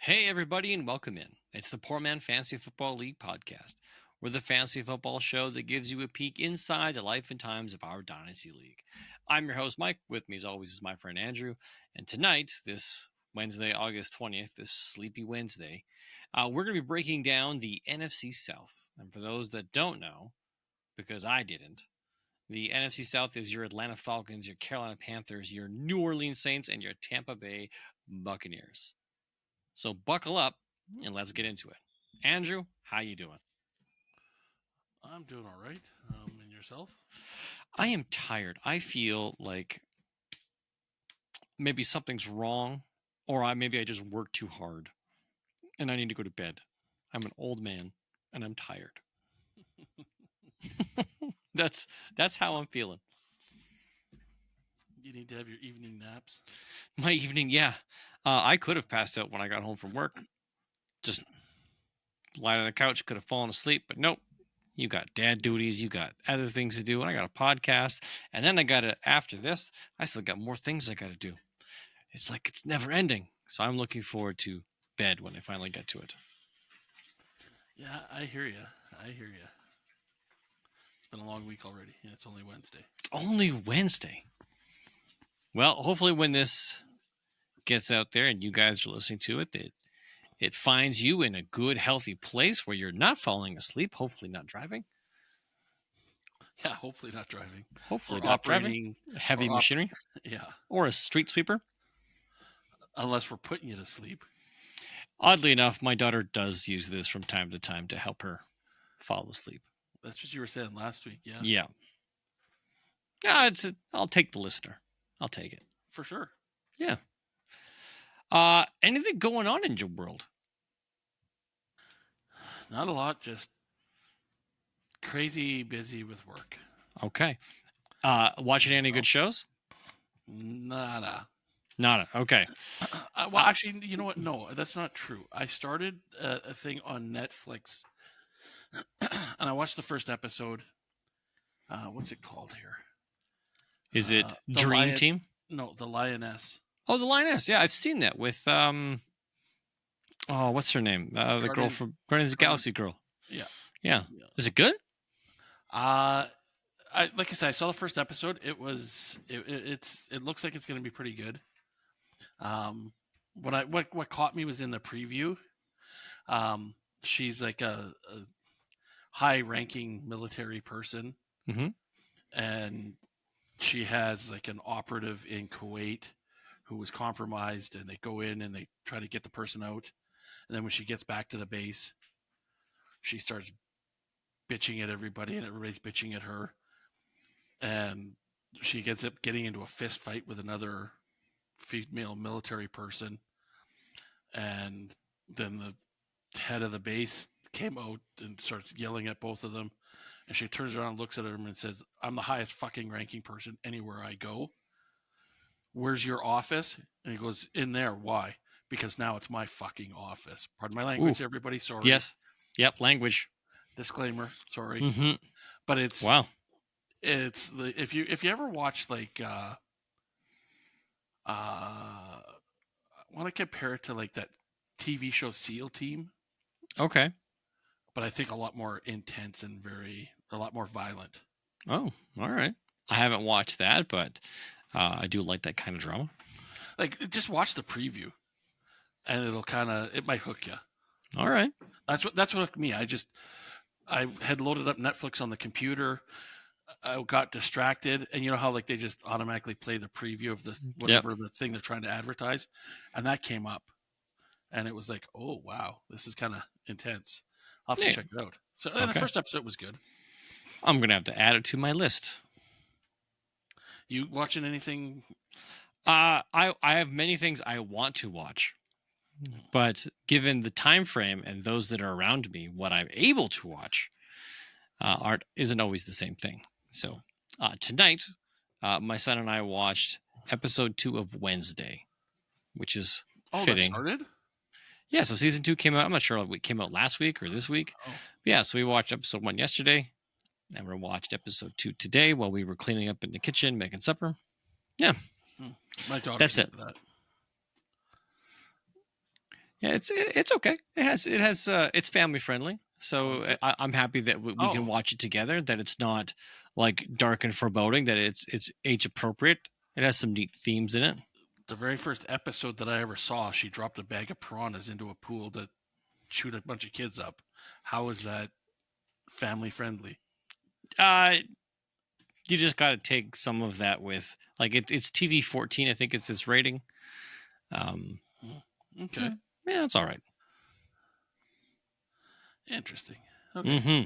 Hey, everybody, and welcome in. It's the Poor Man Fantasy Football League podcast. We're the fantasy football show that gives you a peek inside the life and times of our Dynasty League. I'm your host, Mike. With me, as always, is my friend Andrew. And tonight, this Wednesday, August 20th, this sleepy Wednesday, we're going to be breaking down the NFC South. And for those that don't know, because I didn't, the NFC South is your Atlanta Falcons, your Carolina Panthers, your New Orleans Saints, and your Tampa Bay Buccaneers. So buckle up and let's get into it. Andrew, how you doing? I'm doing all right. And yourself? I am tired. I feel like maybe something's wrong, or maybe I just worked too hard and I need to go to bed. I'm an old man and I'm tired. that's how I'm feeling. You need to have your evening naps. My evening, yeah. I could have passed out when I got home from work. Just lying on the couch, could have fallen asleep, but nope. You got dad duties, you got other things to do, and I got a podcast. And then I got to, after this, I still got more things I got to do. It's like it's never ending. So I'm looking forward to bed when I finally get to it. Yeah, I hear you. I hear you. It's been a long week already. Yeah, it's only Wednesday. Only Wednesday. Well, hopefully when this gets out there and you guys are listening to it, it finds you in a good, healthy place where you're not falling asleep, hopefully not driving. Yeah, hopefully not driving. Hopefully Or not driving. operating. Heavy machinery. Yeah, Or a street sweeper. unless we're putting you to sleep. Oddly enough, my daughter does use this from time to time to help her fall asleep. That's what you were saying last week. Yeah. Yeah. I'll take the listener. I'll take it. For sure. Yeah. Anything going on in your world? Not a lot, just crazy busy with work. Okay. Watching any good shows? Nada. Nada. Okay. Well, actually, you know what? No, that's not true. I started a thing on Netflix, and I watched the first episode. What's it called here? Is it The Dream Lion- Team? No, the Lioness. Oh, the Lioness. Yeah, I've seen that with oh, what's her name? The girl from Guardians of the Galaxy girl. Yeah. Yeah. Is it good? Like I said, I saw the first episode. It looks like it's going to be pretty good. What caught me was in the preview. She's like a high-ranking military person, and she has like an operative in Kuwait who was compromised, and they go in and they try to get the person out. And then when she gets back to the base, she starts bitching at everybody, and everybody's bitching at her. And she gets up getting into a fist fight with another female military person. And then the head of the base came out and starts yelling at both of them. And she turns around and looks at him and says, "I'm the highest fucking ranking person anywhere I go. Where's your office?" And he goes, "In there." Why? Because now it's my fucking office. Pardon my language, everybody. Sorry. Yes. Yep. Language. Disclaimer. Sorry. Mm-hmm. But it's wow. It's the if you ever watch like I want to compare it to like that TV show SEAL Team. Okay. But I think a lot more intense and a lot more violent. Oh, all right. I haven't watched that, but I do like that kind of drama. Like, just watch the preview, and it might hook you. All right. That's what hooked me. I had loaded up Netflix on the computer. I got distracted, and you know how like they just automatically play the preview of the whatever the thing they're trying to advertise, and that came up, and it was like, oh wow, this is kind of intense. I'll have to check it out. So the first episode was good. I'm gonna have to add it to my list. You watching anything? I have many things I want to watch, but given the time frame and those that are around me, what I'm able to watch isn't always the same thing. So tonight, my son and I watched episode 2 of Wednesday, which is fitting. That started? Yeah, so season 2 came out. I'm not sure if it came out last week or this week. Oh. Yeah, so we watched episode 1 yesterday, and we watched episode 2 today while we were cleaning up in the kitchen, making supper. Yeah. My daughter. That's it. That. Yeah, it's okay. It's family friendly, Oh, so is it? I'm happy that we can Oh, watch it together. That it's not like dark and foreboding. That it's age appropriate. It has some neat themes in it. the very first episode that I ever saw, she dropped a bag of piranhas into a pool to shoot a bunch of kids up. How is that family friendly? Uh, you just got to take some of that with like it's TV 14. I think it's its rating. Um, Okay, yeah, it's all right. interesting. Okay. Mm-hmm.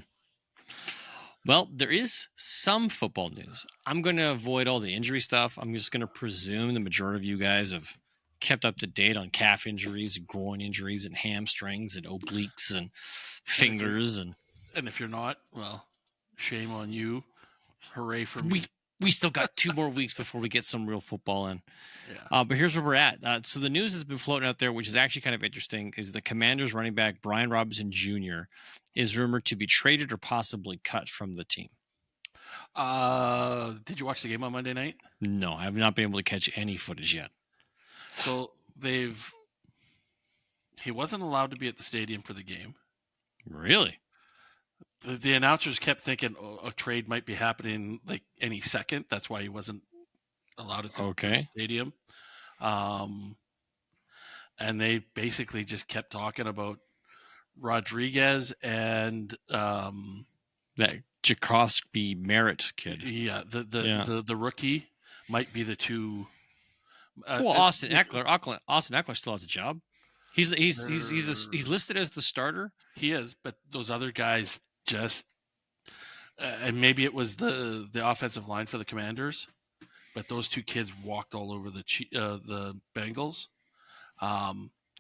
Well, there is some football news. I'm going to avoid all the injury stuff. I'm just going to presume the majority of you guys have kept up to date on calf injuries, and groin injuries, and hamstrings, and obliques, and fingers, and if you're not, well, shame on you. Hooray for me. we still got 2 more weeks before we get some real football in. Yeah. But here's where we're at. So the news has been floating out there, which is actually kind of interesting, is the Commanders running back Brian Robinson Jr. is rumored to be traded or possibly cut from the team. Did you watch the game on Monday night? No, I have not been able to catch any footage yet. So he wasn't allowed to be at the stadium for the game. Really? The announcers kept thinking a trade might be happening like any second. That's why he wasn't allowed at the stadium. And they basically just kept talking about Rodriguez and that Jacoby Merritt kid. Yeah, the rookie might be the two. Well, Austin Eckler still has a job. He's listed as the starter. He is, but those other guys just and maybe it was the offensive line for the Commanders, but those two kids walked all over the Bengals.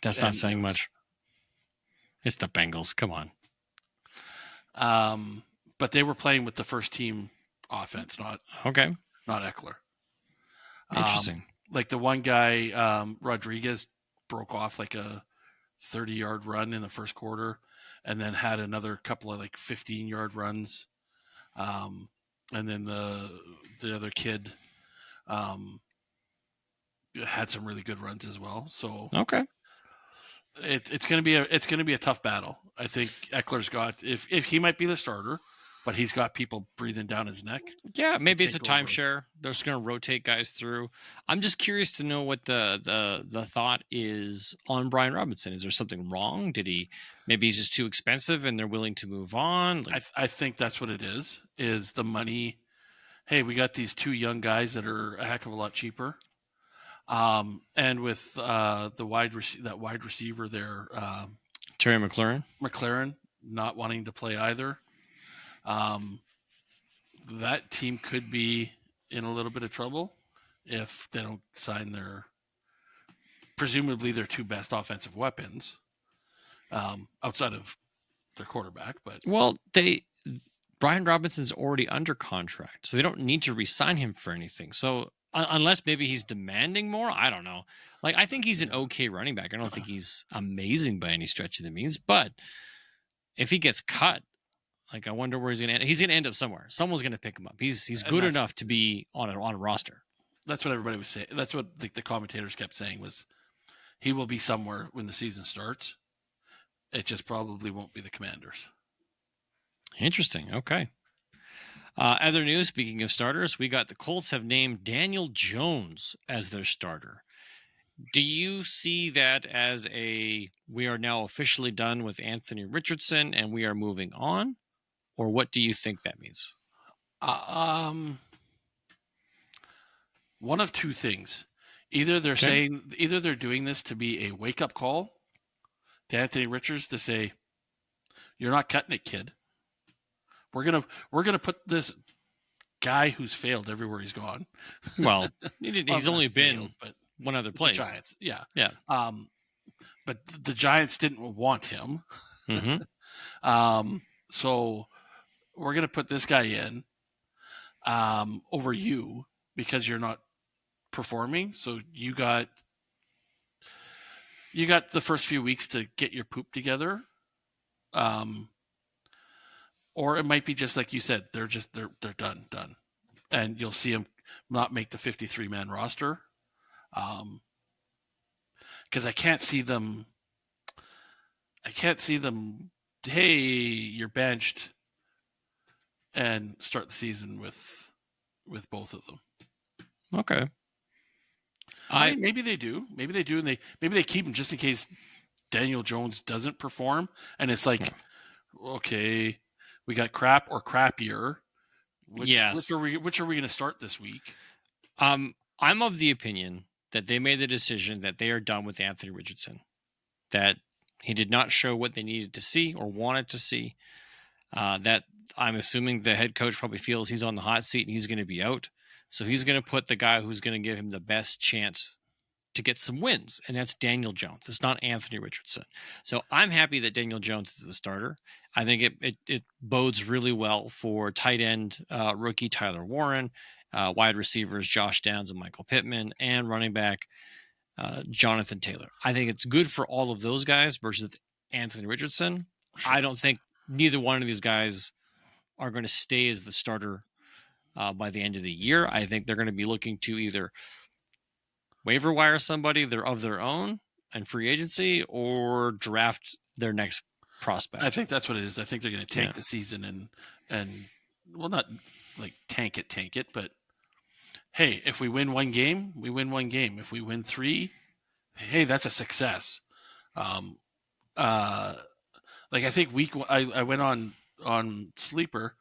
That's not saying much. It's the Bengals. Come on. But they were playing with the first team offense, not Eckler. Interesting. Like the one guy, Rodriguez, broke off like a 30-yard run in the first quarter, and then had another couple of like 15-yard runs. And then the other kid had some really good runs as well. So it's going to be a tough battle. I think Eckler's got if he might be the starter, but he's got people breathing down his neck. Yeah, maybe it's a timeshare. They're just going to rotate guys through. I'm just curious to know what the thought is on Brian Robinson. Is there something wrong? Maybe he's just too expensive and they're willing to move on? I think that's what it is the money. Hey, we got these two young guys that are a heck of a lot cheaper. And with that wide receiver there, Terry McLaren not wanting to play either. That team could be in a little bit of trouble if they don't sign presumably their two best offensive weapons outside of their quarterback. But Brian Robinson's already under contract, so they don't need to re-sign him for anything. So unless maybe he's demanding more, I don't know. Like I think he's an okay running back. I don't think he's amazing by any stretch of the means, but if he gets cut, like I wonder where he's going to end. He's going to end up somewhere. Someone's going to pick him up. He's good enough to be on a roster. That's what everybody was saying. That's what the commentators kept saying was he will be somewhere when the season starts. It just probably won't be the Commanders. Interesting. Okay. Other news, speaking of starters, we got the Colts have named Daniel Jones as their starter. Do you see that as we are now officially done with Anthony Richardson and we are moving on? Or what do you think that means? One of two things. Either they're doing this to be a wake-up call to Anthony Richards to say, you're not cutting it, kid. We're gonna put this guy who's failed everywhere he's gone. Well, he's only been one other place. Giants, yeah. But the Giants didn't want him. Mm-hmm. So we're gonna put this guy in over you because you're not performing. So you got the first few weeks to get your poop together. Or it might be just like you said, they're done. And you'll see them not make the 53-man roster. Because I can't see them I can't see them. Hey, you're benched, and start the season with both of them. Okay. I mean, maybe they do. Maybe they do, and maybe they keep him just in case Daniel Jones doesn't perform, and it's like, okay, we got crap or crappier. Which are we going to start this week? I'm of the opinion that they made the decision that they are done with Anthony Richardson. That he did not show what they needed to see or wanted to see. That I'm assuming the head coach probably feels he's on the hot seat and he's going to be out. So he's going to put the guy who's going to give him the best chance to get some wins, and that's Daniel Jones. It's not Anthony Richardson. So I'm happy that Daniel Jones is the starter. I think it bodes really well for tight end rookie Tyler Warren, wide receivers Josh Downs and Michael Pittman, and running back Jonathan Taylor. I think it's good for all of those guys versus Anthony Richardson. Sure. I don't think neither one of these guys are going to stay as the starter by the end of the year. I think they're going to be looking to either waiver wire somebody they're of their own and free agency, or draft their next prospect. I think that's what it is. I think they're going to tank the season and well, not like tank it, but hey, if we win one game, we win one game. If we win 3, hey, that's a success. Like I think I went on Sleeper.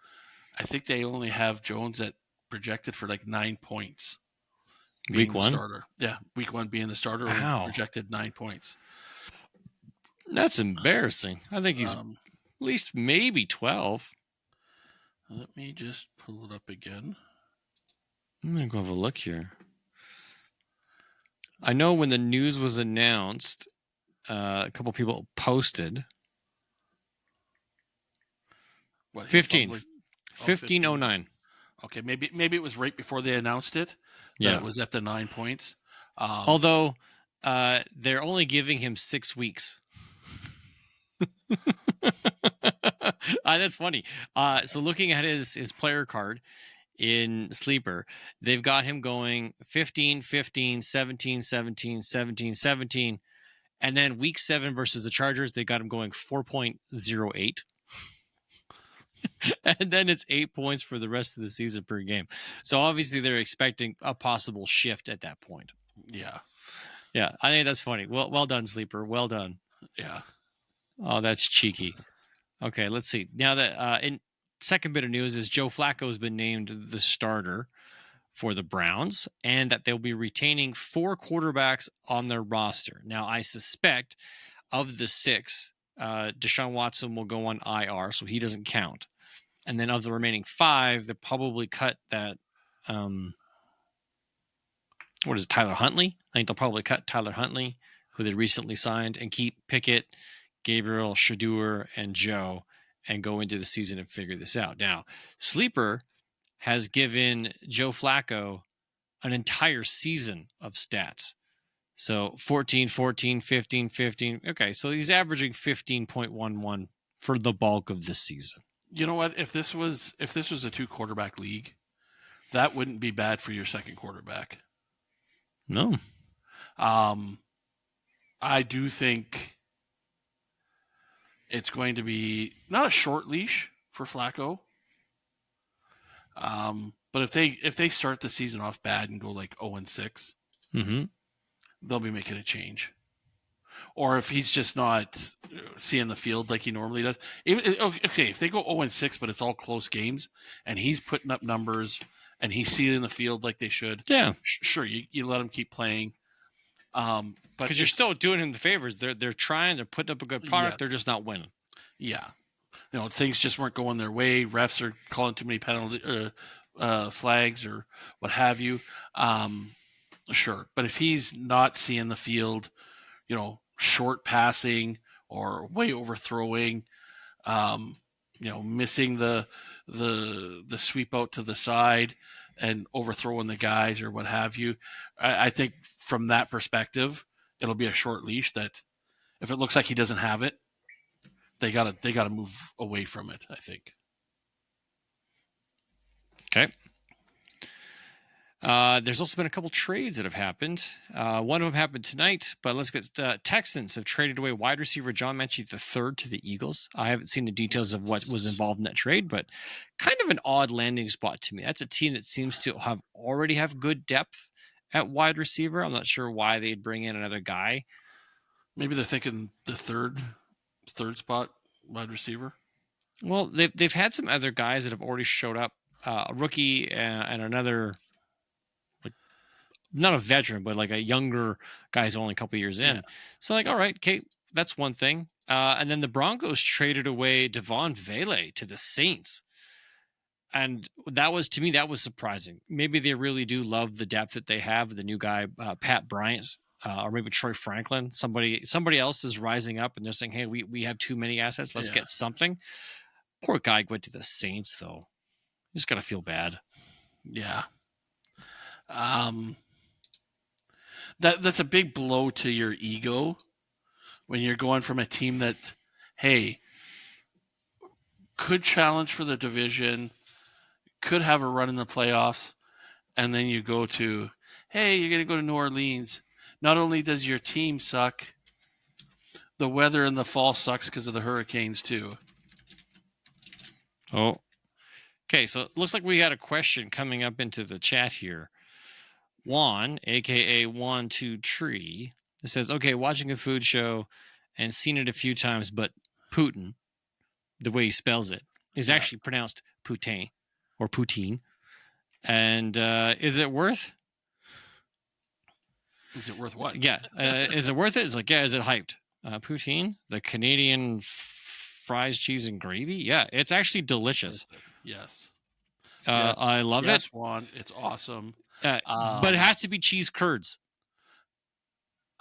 I think they only have Jones at projected for like 9 points. Week 1 starter. Yeah, week 1 being the starter. Wow. Projected 9 points. That's embarrassing. I think he's at least maybe 12. Let me just pull it up again. I'm going to go have a look here. I know when the news was announced, a couple people posted. What, 1509. Okay, maybe it was right before they announced it. Yeah, it was at the 9 points. Although they're only giving him 6 weeks. That's funny. So looking at his player card in Sleeper, they've got him going 15, 15, 17, 17, 17, 17. And then week 7 versus the Chargers, they got him going 4.08. And then it's 8 points for the rest of the season per game. So obviously they're expecting a possible shift at that point. Yeah. Yeah, I think that's funny. Well done, Sleeper. Well done. Yeah. Oh, that's cheeky. Okay, let's see. Now that in second bit of news is Joe Flacco has been named the starter for the Browns, and that they'll be retaining 4 quarterbacks on their roster. Now, I suspect of the 6, Deshaun Watson will go on IR, so he doesn't count. And then of the remaining 5, they'll probably cut that. What is it, Tyler Huntley? I think they'll probably cut Tyler Huntley, who they recently signed, and keep Pickett, Gabriel, Shadur, and Joe, and go into the season and figure this out. Now, Sleeper has given Joe Flacco an entire season of stats. So 14, 14, 15, 15. Okay, so he's averaging 15.11 for the bulk of the season. You know what? If this was a 2-quarterback league, that wouldn't be bad for your second quarterback. No. I do think it's going to be not a short leash for Flacco. But if they start the season off bad and go like 0-6, they'll be making a change. Or if he's just not seeing the field like he normally does. Okay, if they go 0-6, but it's all close games, and he's putting up numbers, and he's seeing the field like they should, yeah, sure, you let him keep playing. Because you're still doing him the favors. They're trying, they're putting up a good product, they're just not winning. Yeah. Things just weren't going their way. Refs are calling too many penalty flags or what have you. Sure. But if he's not seeing the field, short passing or way overthrowing, missing the sweep out to the side and overthrowing the guys or what have you, I think from that perspective, it'll be a short leash that if it looks like he doesn't have it, they gotta move away from it, I think. Okay. There's also been a couple trades that have happened. One of them happened tonight, but let's get Texans have traded away wide receiver John Mechie III to the Eagles. I haven't seen the details of what was involved in that trade, but kind of an odd landing spot to me. That's a team that seems to already have good depth at wide receiver. I'm not sure why they'd bring in another guy. Maybe they're thinking the third spot wide receiver. Well, they've had some other guys that have already showed up. A rookie and another, like, not a veteran, but like a younger guy who's only a couple years in. Yeah. So, like, all right, okay, that's one thing. And then the Broncos traded away Devon Vele to the Saints. And that was, to me, that was surprising. Maybe they really do love the depth that they have. The new guy, Pat Bryant, or maybe Troy Franklin. Somebody else is rising up and they're saying, hey, we have too many assets. Let's get something. Poor guy went to the Saints, though. You just got to feel bad. Yeah. That's a big blow to your ego when you're going from a team that, hey, could challenge for the division, could have a run in the playoffs, and then you go to, hey, you're going to go to New Orleans. Not only does your team suck, the weather in the fall sucks because of the hurricanes, too. Oh. Okay, so it looks like we got a question coming up into the chat here. Juan, a.k.a. Juan Two Tree, it says, okay, watching a food show and seen it a few times, but Putin, the way he spells it, is actually pronounced poo-tin or poo-tin. And is it worth? Is it worth what? Yeah. Is it worth it? It's like, yeah, is it hyped? Poutine, the Canadian fries, cheese, and gravy. Yeah, it's actually delicious. Yes. I love it. Juan, it's awesome. But it has to be cheese curds.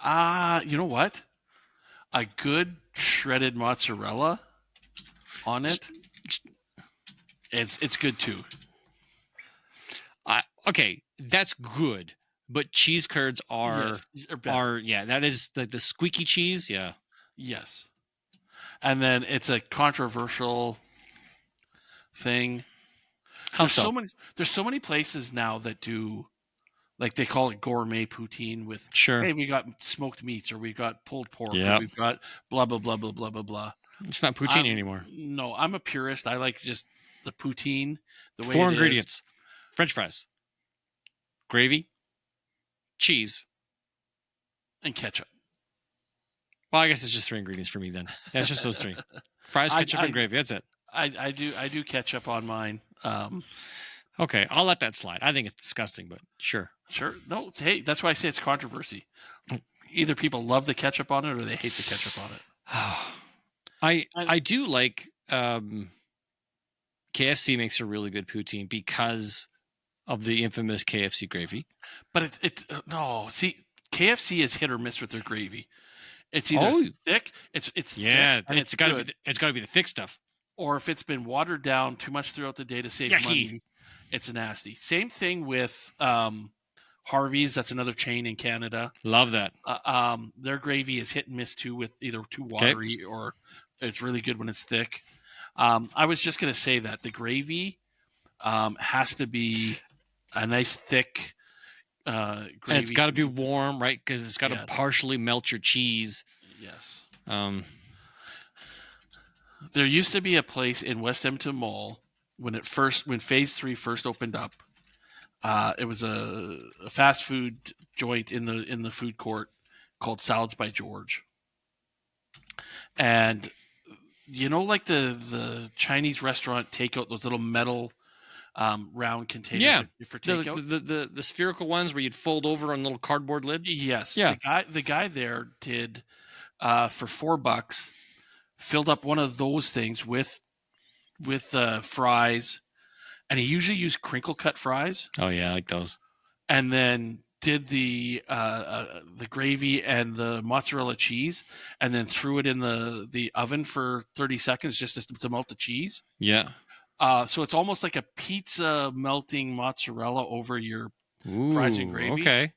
You know what? A good shredded mozzarella on it. It's good too. Okay, that's good. But cheese curds are that is the squeaky cheese. Yeah. Yes. And then it's a controversial thing. There's so many places now that do, like, they call it gourmet poutine with, hey, we got smoked meats, or we got pulled pork, or we've got blah blah blah blah blah blah blah. It's not poutine anymore. No, I'm a purist. I like just the poutine. The way 4 ingredients: French fries, gravy, cheese, and ketchup. Well, I guess it's just 3 ingredients for me then. Yeah, it's just those 3: fries, ketchup, and gravy. That's it. I do ketchup on mine. Okay, I'll let that slide. I think it's disgusting, but sure. No, hey, that's why I say it's controversy. Either people love the ketchup on it or they hate the ketchup on it. I do like KFC makes a really good poutine because of the infamous KFC gravy. But KFC is hit or miss with their gravy. It's either thick, it's thick, and it's got to be the thick stuff, or if it's been watered down too much throughout the day to save money, it's nasty. Same thing with Harvey's. That's another chain in Canada. Love that. Their gravy is hit and miss too, with either too watery or it's really good when it's thick. I was just going to say that the gravy has to be a nice thick gravy. And it's got to be warm, right? Because it's got to partially melt your cheese. Yes. There used to be a place in West Edmonton Mall when Phase 3 first opened up. It was a fast food joint in the food court called Salads by George. And like the Chinese restaurant takeout, those little metal round containers for takeout. The spherical ones where you'd fold over on a little cardboard lid. Yes. Yeah. The guy there did for $4, filled up one of those things with fries, and he usually used crinkle cut fries. Oh yeah, I like those. And then did the gravy and the mozzarella cheese, and then threw it in the oven for 30 seconds just to melt the cheese. Yeah. So it's almost like a pizza melting mozzarella over your fries and gravy. Okay.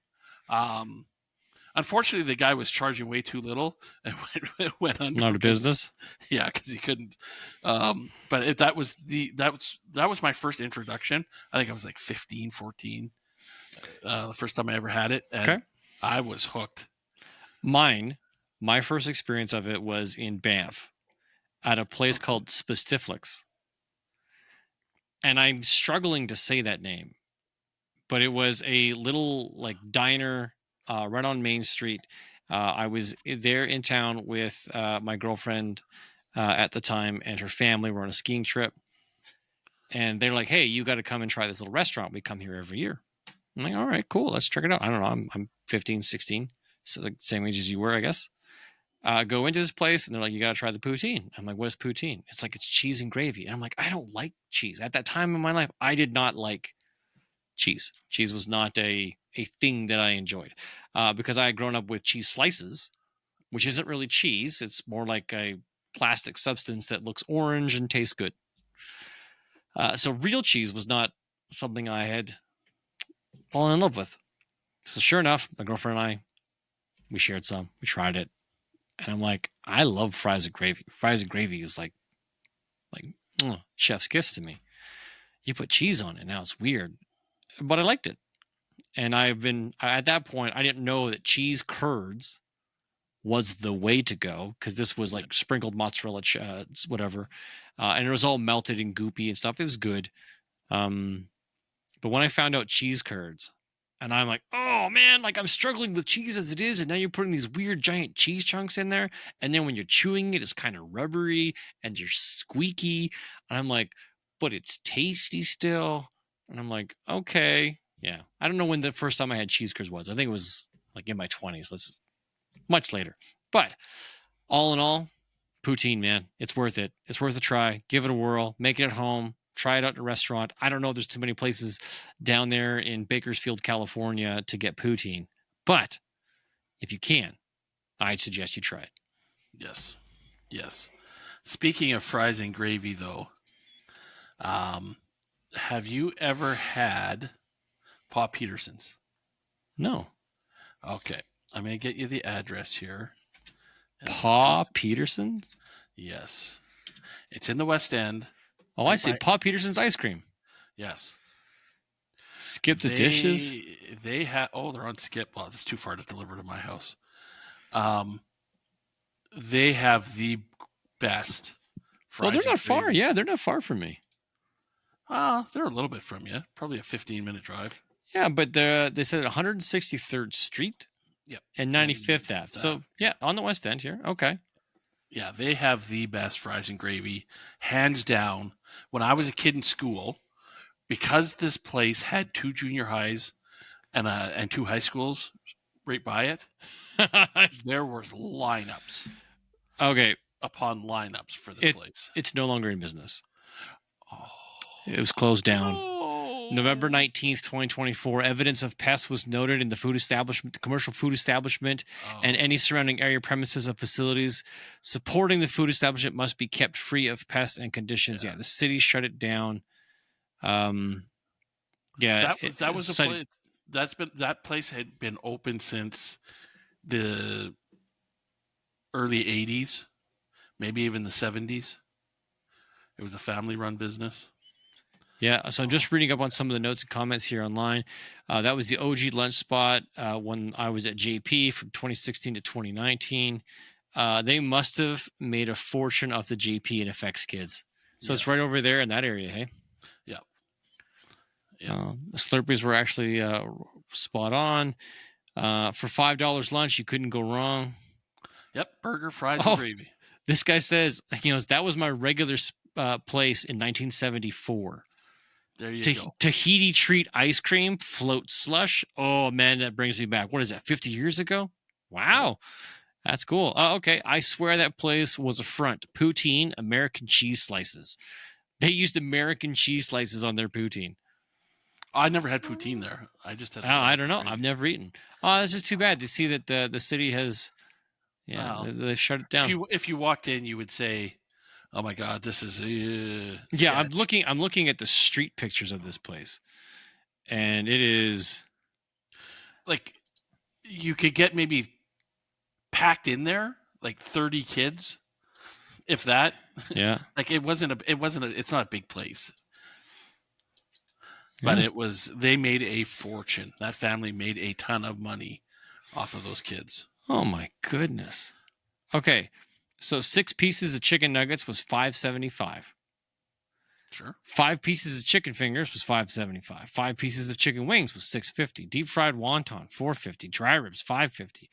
Unfortunately, the guy was charging way too little and went under. Not a business. Yeah, because he couldn't. But that was my first introduction. I think I was like 15, 14. The first time I ever had it, and Okay. I was hooked. My first experience of it was in Banff at a place called Spestiflix. And I'm struggling to say that name, but it was a little like diner right on Main Street. I was there in town with my girlfriend at the time and her family. We're on a skiing trip. And they're like, hey, you got to come and try this little restaurant. We come here every year. I'm like, all right, cool. Let's check it out. I don't know. I'm 15, 16. So the same age as you were, I guess. Go into this place and they're like, you got to try the poutine. I'm like, what is poutine? It's like, it's cheese and gravy. And I'm like, I don't like cheese. At that time in my life, I did not like cheese. Cheese was not a thing that I enjoyed because I had grown up with cheese slices, which isn't really cheese. It's more like a plastic substance that looks orange and tastes good. So real cheese was not something I had fallen in love with. So sure enough, my girlfriend and I, we shared some. We tried it. And I'm like, I love fries and gravy. Fries and gravy is like chef's kiss to me. You put cheese on it, now it's weird. But I liked it. And at that point, I didn't know that cheese curds was the way to go because this was like sprinkled mozzarella, whatever. And it was all melted and goopy and stuff. It was good. But when I found out cheese curds, and I'm like, oh man, like I'm struggling with cheese as it is, and now you're putting these weird giant cheese chunks in there, and then when you're chewing it, it's kind of rubbery and you're squeaky, and I'm like, but it's tasty still, and I'm like, okay, yeah. I don't know when the first time I had cheese curds was. I think it was like in my 20s. This is much later, but all in all, poutine, man, it's worth it. It's worth a try. Give it a whirl. Make it at home. Try it out in a restaurant. I don't know. There's too many places down there in Bakersfield, California to get poutine. But if you can, I'd suggest you try it. Yes. Yes. Speaking of fries and gravy, though, have you ever had pu-tsin's? No. Okay. I'm going to get you the address here. pu-tsin? Yes. It's in the West End. Oh, I see. pu-tsin's ice cream. Yes. Skip the dishes? They have. Oh, they're on Skip. Well, it's too far to deliver to my house. They have the best fries. Well, they're not far. Yeah, they're not far from me. They're a little bit from you. Probably a 15-minute drive. Yeah, but they said 163rd Street. Yep. And 95th Ave. So, yeah, on the West End here. Okay. Yeah, they have the best fries and gravy, hands down. When I was a kid in school, because this place had 2 junior highs and 2 high schools right by it, there was lineups. Okay. Upon lineups for this place. It's no longer in business. Oh, it was closed down. No. November 19th, 2024. Evidence of pests was noted in the commercial food establishment, and any surrounding area premises of facilities supporting the food establishment must be kept free of pests and conditions. Yeah, the city shut it down. Yeah, that was a place. That place had been open since the early 80s, maybe even the 70s. It was a family-run business. Yeah, so I'm just reading up on some of the notes and comments here online. That was the OG lunch spot when I was at JP from 2016 to 2019. They must have made a fortune off the JP and FX kids. So yes. It's right over there in that area, hey? Yeah. The Slurpees were actually spot on. For $5 lunch, you couldn't go wrong. Yep, burger, fries, and gravy. This guy says, that was my regular place in 1974. There you go. Tahiti treat ice cream, float slush. Oh, man, that brings me back. What is that, 50 years ago? Wow. That's cool. Okay, I swear that place was a front. Poutine, American cheese slices. They used American cheese slices on their poutine. I never had poutine there. I just had. I don't know. I've never eaten. Oh, it's just too bad to see that the city has, they shut it down. If you walked in, you would say, "Oh my God, this is." Yeah, I'm looking at the street pictures of this place, and it is like you could get maybe packed in there like 30 kids, if that. Yeah. Like it's not a big place. But Yeah. they made a fortune. That family made a ton of money off of those kids. Oh my goodness. Okay. So 6 pieces of chicken nuggets was $5.75. Sure. 5 pieces of chicken fingers was $5.75. 5 pieces of chicken wings was $6.50. Deep fried wonton $4.50. Dry ribs $5.50.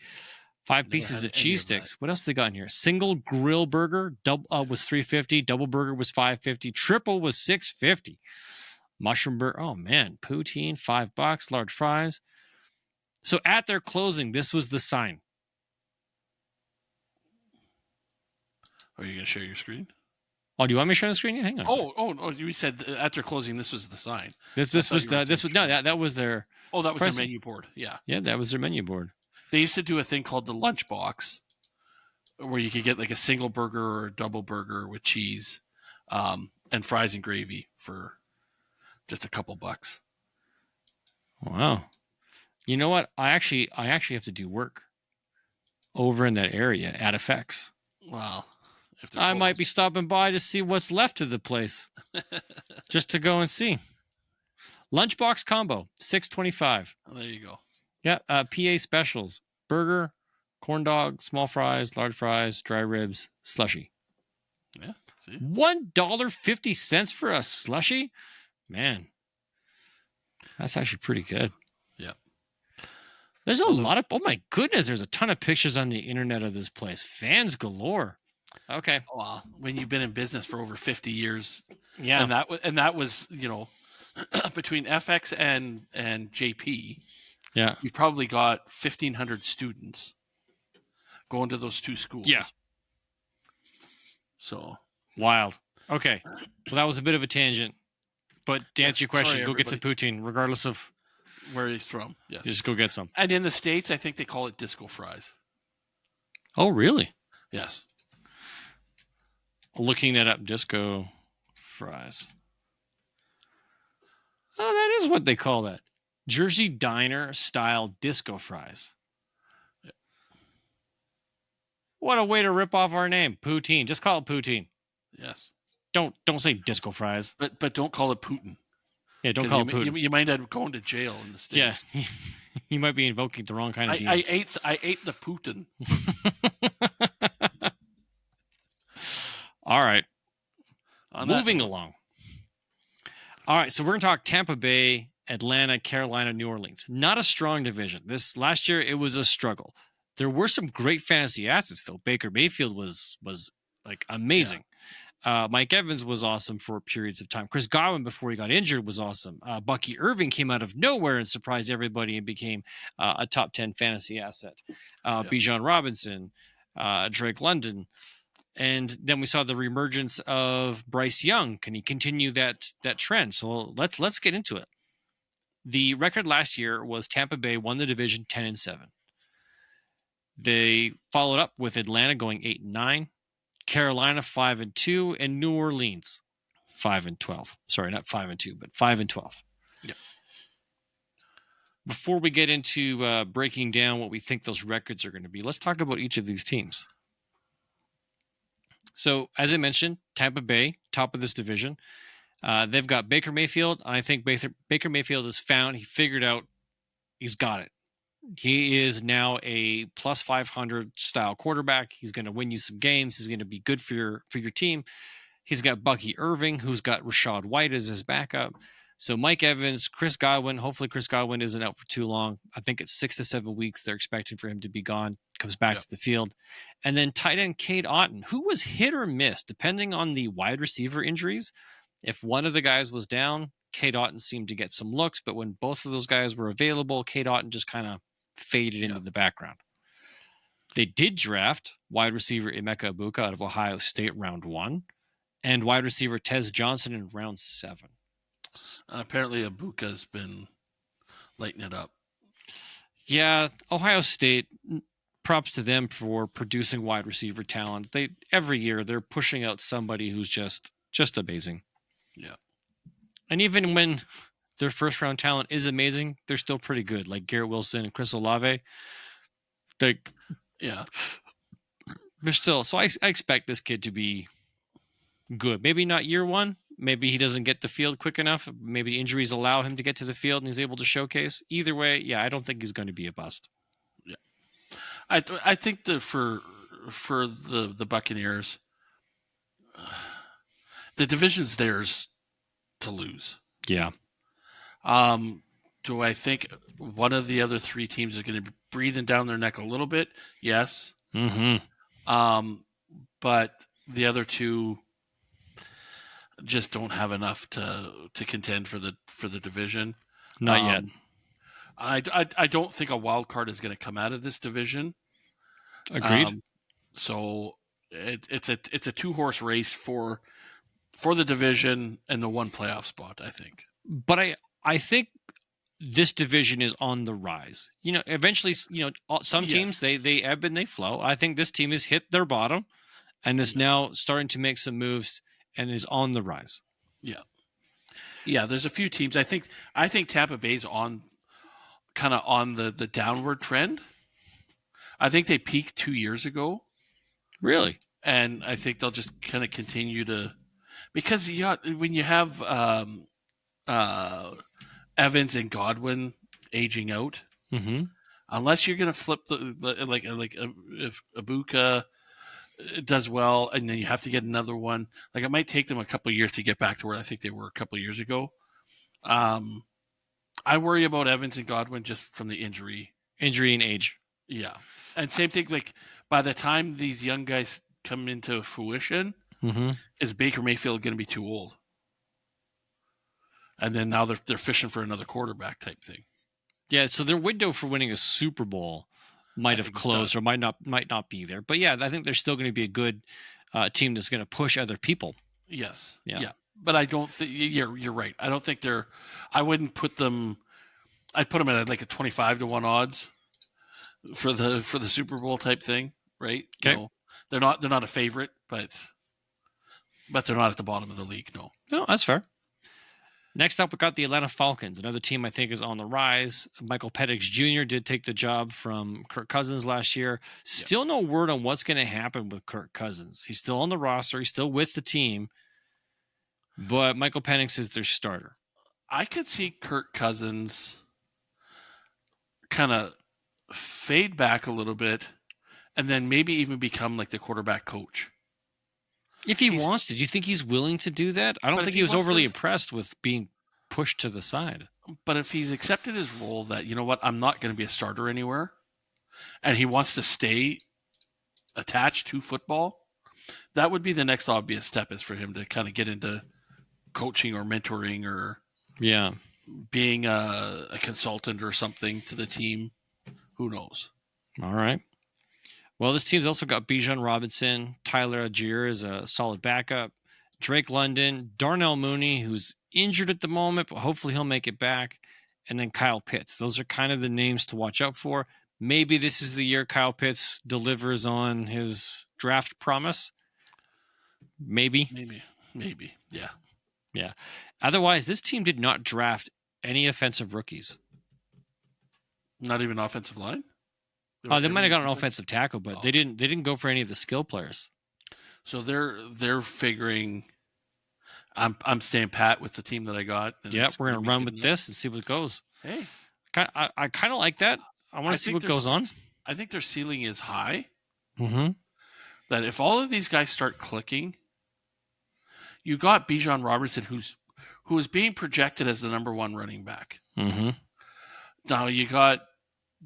5 Never pieces had of any cheese of that. sticks. What else they got in here? Single grill burger was $3.50. Double burger was $5.50. Triple was $6.50. Mushroom burger. Oh man, poutine $5. Large fries. So at their closing, this was the sign. Are you going to share your screen? Oh, do you want me to share the screen? Yeah, hang on. Oh! You said after closing, this was the sign. That was their. Oh, that was pricing. their menu board. Yeah. Yeah, that was their menu board. They used to do a thing called the lunch box, where you could get like a single burger or a double burger with cheese, and fries and gravy for just a couple bucks. Wow. You know what? I actually have to do work over in that area at FX. Wow. I might be stopping by to see what's left of the place, just to go and see. Lunchbox combo, $6.25. Oh, there you go. Yeah, PA specials: burger, corn dog, small fries, large fries, dry ribs, slushy. Yeah. See, $1.50 for a slushy. Man, that's actually pretty good. Yeah. There's a lot of, oh my goodness, there's a ton of pictures on the internet of this place. Fans galore. Okay. Well, when you've been in business for over 50 years, yeah, and that was between FX and JP, yeah, you've probably got 1,500 students going to those two schools. Yeah. So wild. Okay. Well, that was a bit of a tangent, but to answer your question, Sorry, go get some poutine, regardless of where he's from. Yes. just go get some. And in the States, I think they call it disco fries. Oh, really? Yes. Looking that up, disco fries. Oh, that is what they call that. Jersey Diner style disco fries. Yeah. What a way to rip off our name, poutine. Just call it poutine. Yes. Don't say disco fries. But don't call it Putin. Yeah, don't call it poutine. You might end up going to jail in the States. Yeah, you might be invoking the wrong kind of demons. I ate the Putin. All right. Moving along. All right, so we're going to talk Tampa Bay, Atlanta, Carolina, New Orleans. Not a strong division. This last year, it was a struggle. There were some great fantasy assets, though. Baker Mayfield was like amazing. Yeah. Mike Evans was awesome for periods of time. Chris Godwin, before he got injured, was awesome. Bucky Irving came out of nowhere and surprised everybody and became a top 10 fantasy asset. Bijan Robinson, Drake London. And then we saw the reemergence of Bryce Young. Can he continue that trend? So let's get into it. The record last year was Tampa Bay won the division 10-7. They followed up with Atlanta going 8-9, Carolina 5-2, and New Orleans 5-12. Sorry, not 5-2, but 5-12. Yep. Before we get into breaking down what we think those records are going to be, let's talk about each of these teams. So, as I mentioned, Tampa Bay, top of this division. They've got Baker Mayfield. And I think Baker Mayfield he figured out he's got it. He is now a plus 500 style quarterback. He's going to win you some games. He's going to be good for your team. He's got Bucky Irving, who's got Rachaad White as his backup. So Mike Evans, Chris Godwin. Hopefully Chris Godwin isn't out for too long. I think it's 6 to 7 weeks they're expecting for him to be gone. Comes back to the field. And then tight end Cade Otton, who was hit or miss depending on the wide receiver injuries. If one of the guys was down, Cade Otton seemed to get some looks. But when both of those guys were available, Cade Otton just kind of faded into the background. They did draft wide receiver Emeka Egbuka out of Ohio State round 1 and wide receiver Tez Johnson in round 7. Apparently Egbuka's been lighting it up. Yeah, Ohio State, props to them for producing wide receiver talent. Every year they're pushing out somebody who's just amazing. Yeah. And even when their first round talent is amazing, they're still pretty good, like Garrett Wilson and Chris Olave. They're still, so I expect this kid to be good. Maybe not year 1, Maybe he doesn't get the field quick enough. Maybe injuries allow him to get to the field and he's able to showcase. Either way, yeah, I don't think he's going to be a bust. Yeah, I think that for the Buccaneers, the division's theirs to lose. Yeah. Do I think one of the other three teams is going to be breathing down their neck a little bit? Yes. But the other two just don't have enough to contend for the division. Not yet. I don't think a wild card is going to come out of this division. Agreed. So it's a 2-horse race for the division and the one playoff spot, I think. But I think this division is on the rise. Eventually, some teams they ebb and they flow. I think this team has hit their bottom and is now starting to make some moves and is on the rise. Yeah. There's a few teams. I think Tampa Bay's on the downward trend. I think they peaked 2 years ago. Really? And I think they'll just kind of continue to, because when you have Evans and Godwin aging out, unless you're going to flip if Ibuka does well and then you have to get another one, it might take them a couple of years to get back to where I think they were a couple of years ago. I worry about Evans and Godwin just from the injury and age. Yeah. And same thing, by the time these young guys come into fruition, is Baker Mayfield going to be too old? And then now they're fishing for another quarterback type thing. Yeah, so their window for winning a Super Bowl might have closed or might not be there. But yeah, I think they're still going to be a good team that's going to push other people. Yes. Yeah. But I don't think you're right. I don't think I wouldn't put them. I'd put them at a 25-1 odds for the Super Bowl type thing, right? Okay. They're not a favorite, but they're not at the bottom of the league. No, that's fair. Next up, we got the Atlanta Falcons, another team I think is on the rise. Michael Penix Jr. did take the job from Kirk Cousins last year. Still no word on what's going to happen with Kirk Cousins. He's still on the roster. He's still with the team. But Michael Penix is their starter. I could see Kirk Cousins kind of fade back a little bit and then maybe even become the quarterback coach. If he wants to. Do you think he's willing to do that? I don't think he was overly impressed with being pushed to the side. But if he's accepted his role that, you know what, I'm not going to be a starter anywhere, and he wants to stay attached to football, that would be the next obvious step, is for him to kind of get into coaching or mentoring or being a consultant or something to the team. Who knows? All right. Well, this team's also got Bijan Robinson, Tyler Algier is a solid backup, Drake London, Darnell Mooney, who's injured at the moment, but hopefully he'll make it back, and then Kyle Pitts. Those are kind of the names to watch out for. Maybe this is the year Kyle Pitts delivers on his draft promise. Maybe. Yeah. Otherwise, this team did not draft any offensive rookies. Not even offensive line? They might have got an offensive tackle, but they didn't go for any of the skill players. So they're figuring, I'm staying pat with the team that I got. Yeah, we're gonna run with this and see what goes. Hey, I kind of like that. I want to see what goes on. I think their ceiling is high. That if all of these guys start clicking, you got Bijan Robinson, who is being projected as the number one running back. Now you got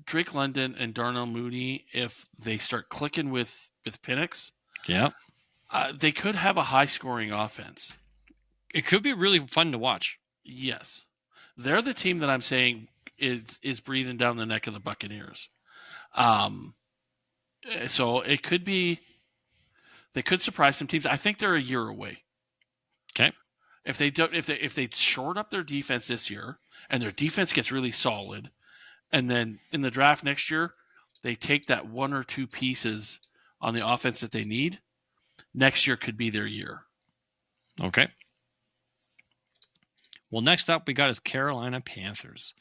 Drake London and Darnell Mooney. If they start clicking with Penix, they could have a high-scoring offense. It could be really fun to watch. Yes, they're the team that I'm saying is breathing down the neck of the Buccaneers. So it could be they could surprise some teams. I think they're a year away. Okay, if they short up their defense this year and their defense gets really solid, and then in the draft next year, they take that one or two pieces on the offense that they need, next year could be their year. Okay. Well, next up, we got his Carolina Panthers.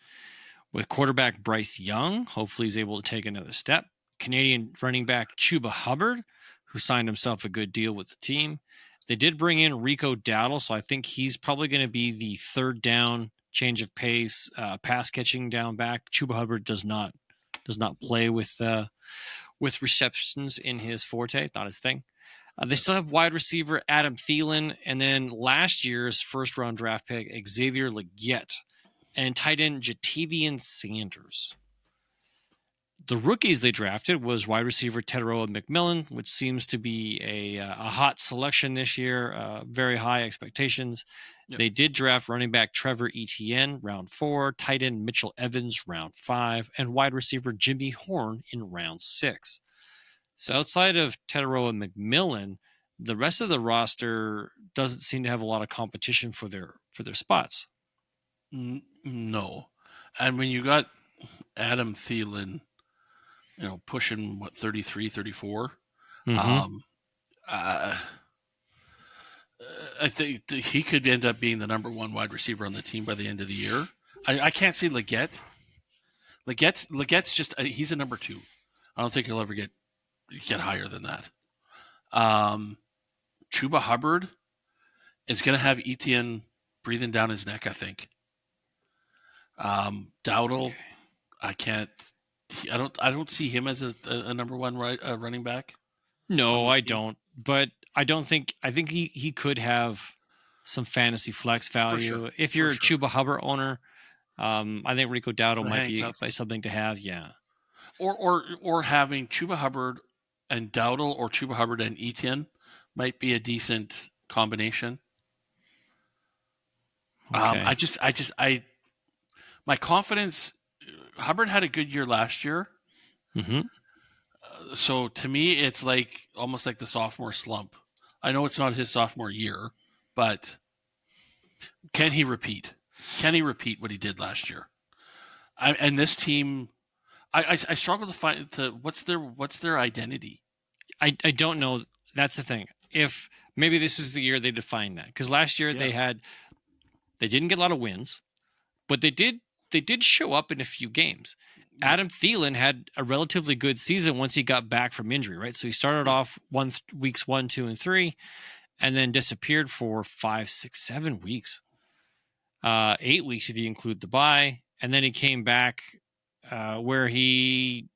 With quarterback Bryce Young, hopefully he's able to take another step. Canadian running back Chuba Hubbard, who signed himself a good deal with the team. They did bring in Rico Dowdle, so I think he's probably going to be the third down change of pace, pass catching down back. Chuba Hubbard does not play with receptions in his forte, not his thing. They still have wide receiver Adam Thielen, and then last year's first round draft pick Xavier Legette, and tight end Jatavian Sanders. The rookies they drafted was wide receiver Teteroa McMillan, which seems to be a hot selection this year. Very high expectations. Yep. They did draft running back Trevor Etienne, round 4, tight end Mitchell Evans, round 5, and wide receiver Jimmy Horn in round 6. So outside of Teteroa McMillan, the rest of the roster doesn't seem to have a lot of competition for their spots. No. And when you got Adam Thielen, pushing 33, 34. Mm-hmm. I think he could end up being the number 1 wide receiver on the team by the end of the year. I can't see Legette. Legette's just he's a number 2. I don't think he'll ever get higher than that. Chuba Hubbard is going to have Etienne breathing down his neck, I think. Dowdle, I don't see him as a number 1 running back. No, I don't. But I think he could have some fantasy flex value. Sure. If you're a Chuba Hubbard owner, I think Rico Dowdle might be something to have. Yeah. Or having Chuba Hubbard and Dowdle, or Chuba Hubbard and Etienne might be a decent combination. Okay. My confidence. Hubbard had a good year last year. Mm-hmm. So to me, it's almost like the sophomore slump. I know it's not his sophomore year, but can he repeat? Can he repeat what he did last year? And this team, I struggle to find what's their identity. I don't know. That's the thing. If maybe this is the year they define that, because last year they didn't get a lot of wins, but they did show up in a few games. Adam Thielen had a relatively good season once he got back from injury, right? So he started off weeks 1, 2, and 3, and then disappeared for 5, 6, 7 weeks. 8 weeks if you include the bye. And then he came back where he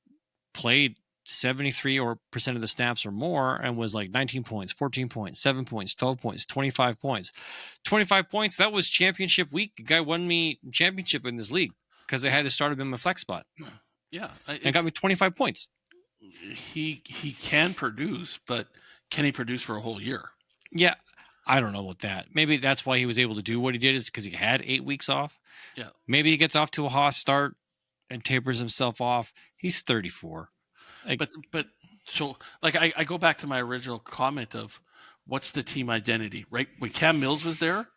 played 73% of the snaps or more and was 19 points, 14 points, 7 points, 12 points, 25 points. 25 points, that was championship week. The guy won me championship in this league because they had to start him in my flex spot. Yeah. And got me 25 points. He can produce, but can he produce for a whole year? Yeah. I don't know about that. Maybe that's why he was able to do what he did, is because he had 8 weeks off. Yeah. Maybe he gets off to a hot start and tapers himself off. He's 34. But so I go back to my original comment of what's the team identity, right? When Cam Mills was there,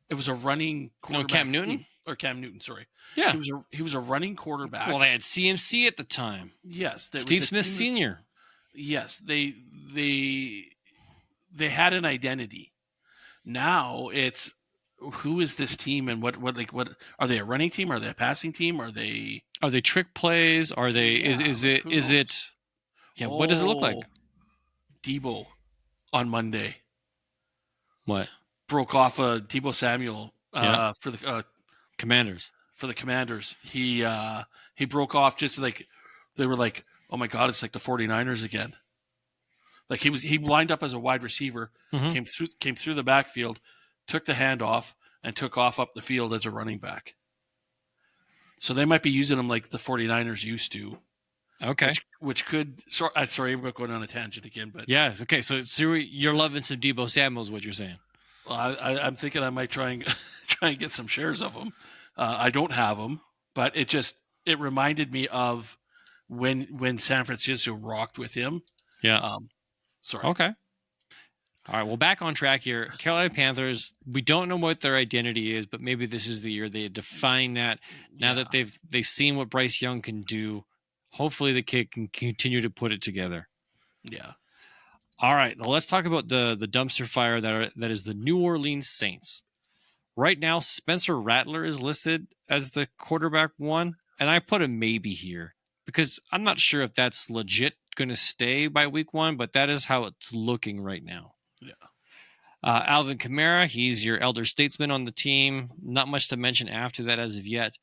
it was a running quarterback. No, Cam Newton? Cam Newton, sorry. Yeah. He was a running quarterback. Well, they had CMC at the time. Yes. Steve Smith Sr. Yes. They had an identity. Now it's, who is this team, and what are they, a running team? Are they a passing team? Are they trick plays? Are they is it what does it look like? Debo on Monday. What? Broke off a Debo Samuel for the Commanders. For the Commanders. He broke off just they were like, "Oh my god, it's like the 49ers again." He lined up as a wide receiver, came through the backfield, took the handoff, and took off up the field as a running back. So they might be using him like the 49ers used to. Okay. Which could... Sorry, I'm going on a tangent again. But yeah, okay. So you're loving some Debo Samuel is what you're saying. Well, I'm thinking I might try and get some shares of him. I don't have them, but it reminded me of when San Francisco rocked with him. Yeah. Sorry. Okay. All right, well, back on track here. Carolina Panthers, we don't know what their identity is, but maybe this is the year they define that. Now that they've seen what Bryce Young can do, hopefully the kid can continue to put it together. Yeah. All right, now let's talk about the dumpster fire that is the New Orleans Saints. Right now, Spencer Rattler is listed as the quarterback 1, and I put a maybe here because I'm not sure if that's legit going to stay by week 1, but that is how it's looking right now. Yeah. Alvin Kamara, he's your elder statesman on the team. Not much to mention after that as of yet.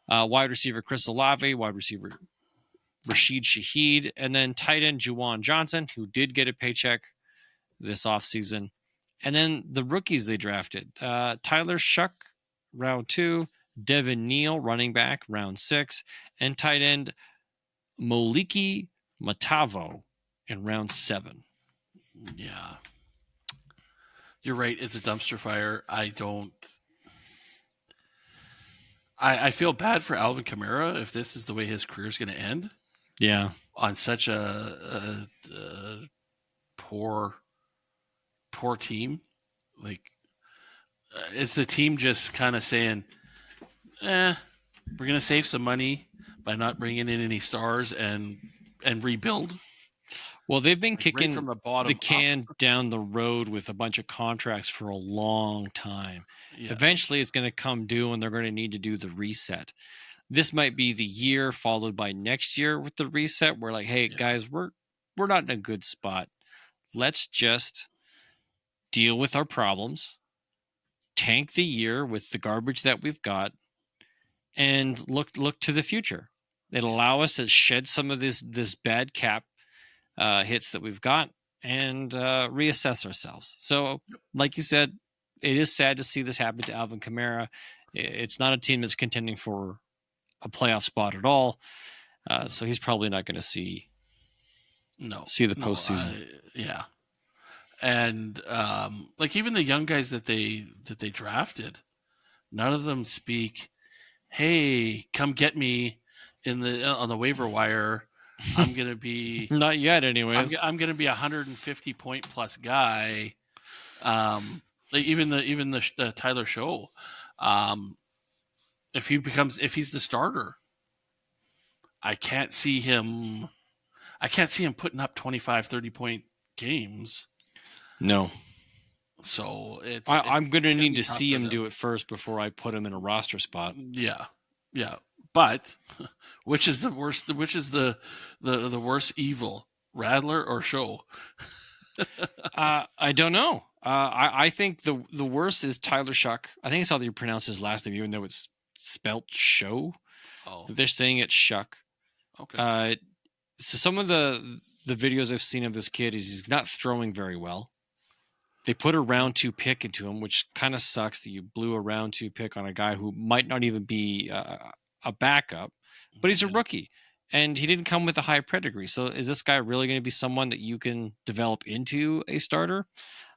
Wide receiver Chris Olave, wide receiver Rashid Shaheed, and then tight end Juwan Johnson, who did get a paycheck this offseason. And then the rookies they drafted. Tyler Shuck, round 2. Devin Neal, running back, round 6. And tight end Moliki Matavo in round 7. Yeah. You're right. It's a dumpster fire. I feel bad for Alvin Kamara if this is the way his career is going to end. Yeah. On such a poor team. Like, it's the team just kind of saying, we're going to save some money by not bringing in any stars and rebuild. Well, they've been kicking right from the bottom can down the road with a bunch of contracts for a long time. Yes. Eventually, it's going to come due, and they're going to need to do the reset. This might be the year followed by next year with the reset. We're like, hey, guys, we're not in a good spot. Let's just deal with our problems, tank the year with the garbage that we've got, and look to the future. It'll allow us to shed some of this bad cap hits that we've got and reassess ourselves. So, like you said, it is sad to see this happen to Alvin Kamara. It's not a team that's contending for a playoff spot at all. So he's probably not going to see the postseason. Yeah. And like even the young guys that they drafted, none of them speak, hey, come get me on the waiver wire. I'm going to be not yet anyways. I'm going to be 150 point plus guy. Like even the Tyler Show, if he's the starter, I can't see him putting up 25, 30 point games. No. So I'm going to need to see him do it first before I put him in a roster spot. Yeah. Yeah. But which is the worst? Which is the worst evil, Rattler or Show? I don't know. I think the worst is Tyler Shuck. I think it's how you pronounce his last name, even though it's spelt Show. Oh, they're saying it's Shuck. Okay. So some of the videos I've seen of this kid is he's not throwing very well. They put a round 2 pick into him, which kind of sucks that you blew a round 2 pick on a guy who might not even be a backup, but he's a rookie and he didn't come with a high pedigree. So is this guy really going to be someone that you can develop into a starter?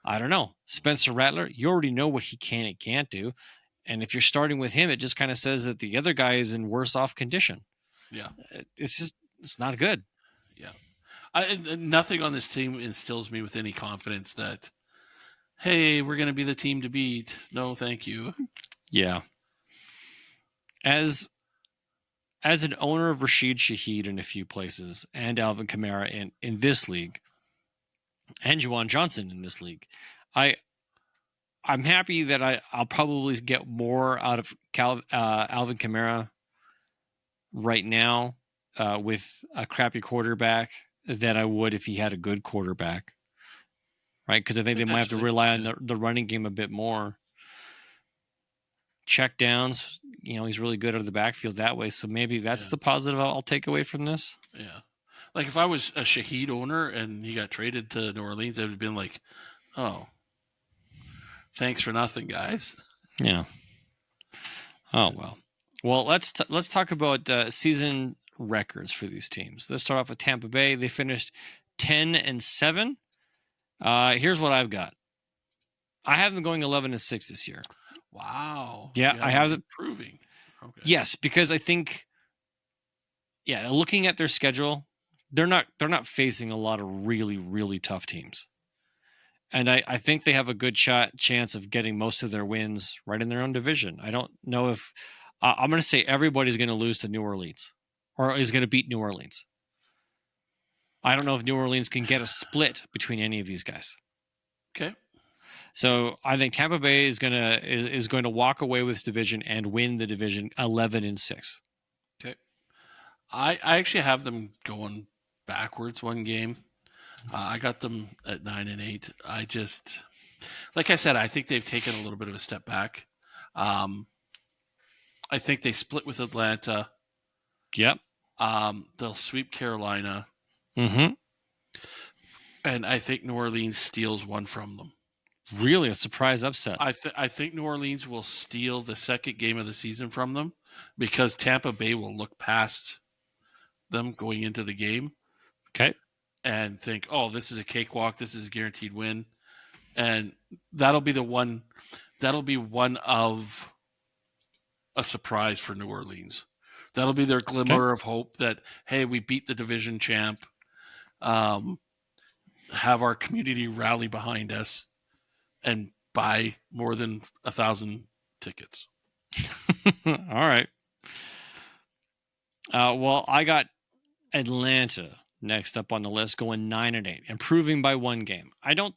I don't know. Spencer Rattler, you already know what he can and can't do. And if you're starting with him, it just kind of says that the other guy is in worse off condition. Yeah. It's not good. Yeah. Nothing on this team instills me with any confidence that, hey, we're going to be the team to beat. No, thank you. Yeah. As an owner of Rashid Shaheed in a few places and Alvin Kamara in this league and Juwan Johnson in this league, I'm happy that I'll probably get more out of Alvin Kamara right now with a crappy quarterback than I would if he had a good quarterback. Right? Because I think they might have to rely on the running game a bit more. Check downs, he's really good out of the backfield that way. So maybe that's the positive I'll take away from this. Yeah. Like if I was a Shaheed owner and he got traded to New Orleans, it would have been like, oh, thanks for nothing, guys. Yeah. Oh, well. Well, let's talk about season records for these teams. Let's start off with Tampa Bay. They finished 10-7. Here's what I've got. I have them going 11-6 this year. Wow. Yeah, I have them improving. Okay. Yes, because I think, looking at their schedule, they're not facing a lot of really, really tough teams. And I think they have a good chance of getting most of their wins right in their own division. I don't know if I'm going to say everybody's going to lose to New Orleans or is going to beat New Orleans. I don't know if New Orleans can get a split between any of these guys. Okay. So I think Tampa Bay is going to walk away with this division and win the division 11-6. Okay. I actually have them going backwards one game. I got them at 9-8. like I said, I think they've taken a little bit of a step back. I think they split with Atlanta. Yep. They'll sweep Carolina, Mm-hmm. and I think New Orleans steals one from them. Really, a surprise upset. I think New Orleans will steal the second game of the season from them because Tampa Bay will look past them going into the game. Okay. And think, oh, this is a cakewalk. This is a guaranteed win. And that'll be the one. That'll be one of a surprise for New Orleans. That'll be their glimmer of hope that, hey, we beat the division champ. Have our community rally behind us and buy more than 1,000 tickets. All right. Well, I got Atlanta next up on the list, going 9-8, improving by one game. I don't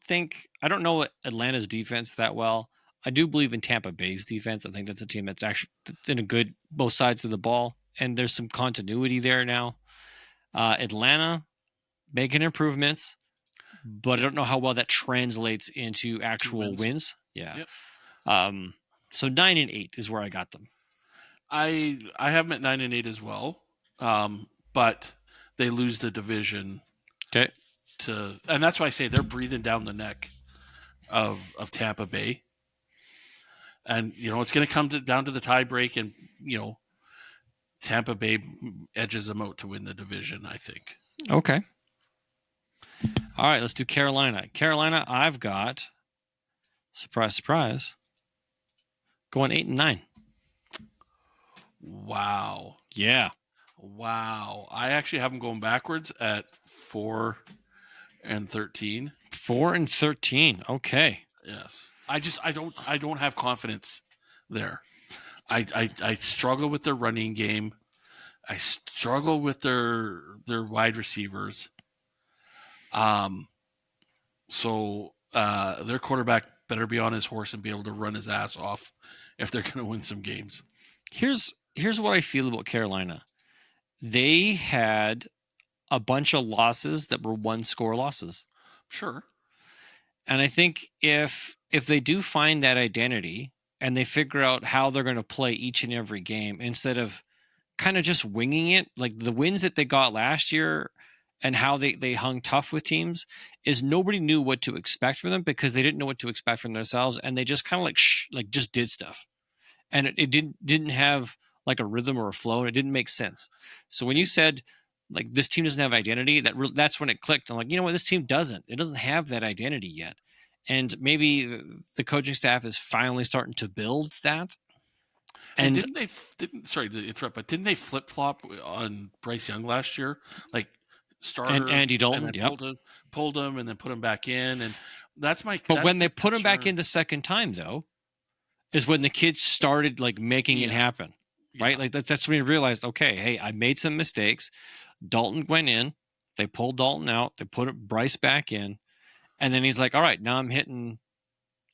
know Atlanta's defense that well. I do believe in Tampa Bay's defense. I think that's a team that's actually in a good both sides of the ball, and there's some continuity there now. Atlanta making improvements, but I don't know how well that translates into actual wins. Yeah. Yep. So 9-8 is where I got them. I have them at 9-8 as well, but they lose the division. Okay. And that's why I say they're breathing down the neck of Tampa Bay. And, it's going to come down to the tie break, and, Tampa Bay edges them out to win the division, I think. Okay. All right, let's do Carolina. Carolina, I've got, surprise, surprise, going 8-9. Wow. Yeah. Wow. I actually have them going backwards at 4-13. 4-13. Okay. Yes. I don't have confidence there. I struggle with their running game. I struggle with their wide receivers. So their quarterback better be on his horse and be able to run his ass off if they're going to win some games. Here's what I feel about Carolina. They had a bunch of losses that were one-score losses. Sure. And I think if they do find that identity and they figure out how they're going to play each and every game instead of kind of just winging it, like the wins that they got last year and how they hung tough with teams, is nobody knew what to expect from them because they didn't know what to expect from themselves, and they just kind of like just did stuff, and it didn't have like a rhythm or a flow, and it didn't make sense. So when you said like this team doesn't have identity, that's when it clicked. I'm like, you know what, this team doesn't have that identity yet, and maybe the coaching staff is finally starting to build that. And sorry to interrupt, but didn't they flip flop on Bryce Young last year? Like starter and Andy Dalton, pulled him and then put him back in, and that's my. But when they put him back in the second time, though, is when the kids started like making it happen, right? Like that's when he realized, okay, hey, I made some mistakes. Dalton went in, they pulled Dalton out, they put Bryce back in, and then he's like, all right, now I'm hitting